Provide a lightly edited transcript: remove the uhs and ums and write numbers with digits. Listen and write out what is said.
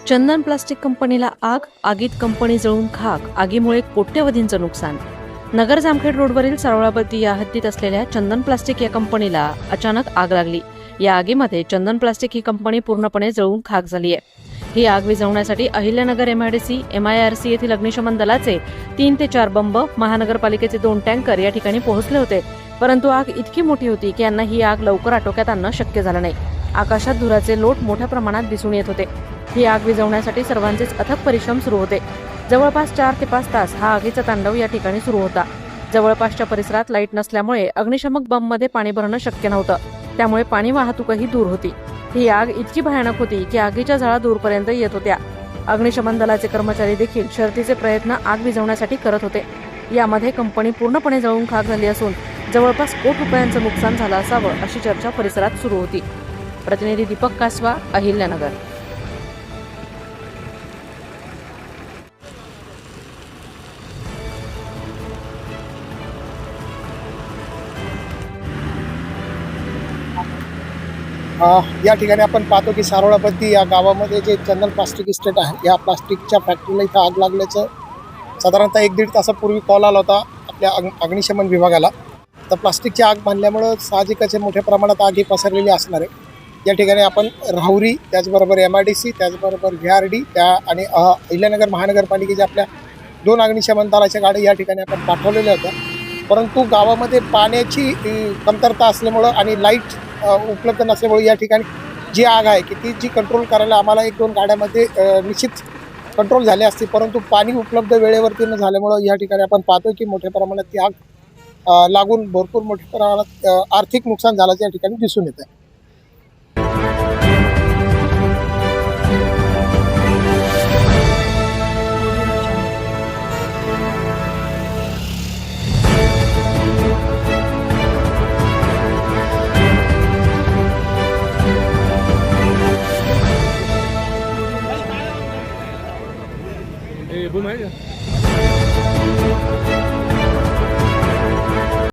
चंदन plastic कंपनीला आग, आगीत कंपनी जळून खाक, आगीमुळे कोट्यवधींचं नुकसान. नगर जामखेड रोडवरील सावळाबद्दी या हद्दीत असलेल्या चंदन प्लास्टिक या कंपनीला अचानक आग लागली. या आगीमध्ये चंदन प्लास्टिक ही कंपनी पूर्णपणे जळून खाक झाली आहे. ही आग विझवण्यासाठी अहिल्यानगर एमआयडीसी, MIRC येथील अग्निशमन दलाचे 3 ते 4 बंब, महानगरपालिकेचे 2 टँकर या ठिकाणी पोहोचले होते. परंतु आग इतकी मोठी होती की यांना ही आग लवकर आटोक्यात आणणं शक्य झालं नाही. आकाशात धुराचे लोट मोठ्या प्रमाणात दिसून येत होते. ही आग विझवण्यासाठी सर्वांचेच अथक परिश्रम सुरू होते. जवळपास 4 ते 5 तास हा आगीचा तांडव या ठिकाणी सुरू होता. जवळपासच्या परिसरात लाईट नसल्यामुळे अग्निशमक बंबमध्ये पाणी भरणं शक्य नव्हतं. त्यामुळे पाणी वाहतूकही दूर होती. ही आग इतकी भयानक होती की आगीच्या झळा दूरपर्यंत येत होत्या. अग्निशमन दलाचे कर्मचारी देखील शर्थीचे प्रयत्न आग विझवण्यासाठी करत होते. यामध्ये कंपनी पूर्णपणे जळून खाक झाली असून जवळपास कोटी रुपयांचं नुकसान झालं असावं अशी चर्चा परिसरात सुरू होती. प्रतिनिधी दीपक कासवा, अहिल्यानगर. या ठिकाणी आपण पाहतो की सारोळाबद्दी या गावामध्ये जे चंदन प्लास्टिक इस्टेट आहे, या प्लास्टिकच्या फॅक्टरीला इथं आग लागल्याचं साधारणतः 1-1.5 तासापूर्वी कॉल आला होता आपल्या अग्निशमन विभागाला. तर प्लास्टिकची आग बांधल्यामुळं साहजिकच मोठ्या प्रमाणात आग ही पसरलेली असणार आहे. या ठिकाणी आपण राहुरी, त्याचबरोबर MIDC, त्याचबरोबर VRD त्या आणि अहिल्यानगर महानगरपालिकेच्या आपल्या 2 अग्निशमन दलाच्या गाड्या या ठिकाणी आपण पाठवलेल्या होत्या. परंतु गावामध्ये पाण्याची कमतरता असल्यामुळं आणि लाईट उपलब्ध नसल्यामुळे या ठिकाणी जी आग आहे की ती जी कंट्रोल करायला आम्हाला 1-2 गाड्यामध्ये निश्चित कंट्रोल झाले असते. परंतु पाणी उपलब्ध वेळेवरती न झाल्यामुळं या ठिकाणी आपण पाहतो की मोठ्या प्रमाणात ती आग लागून भरपूर मोठ्या प्रमाणात आर्थिक नुकसान झाल्याचं या ठिकाणी दिसून येत आहे.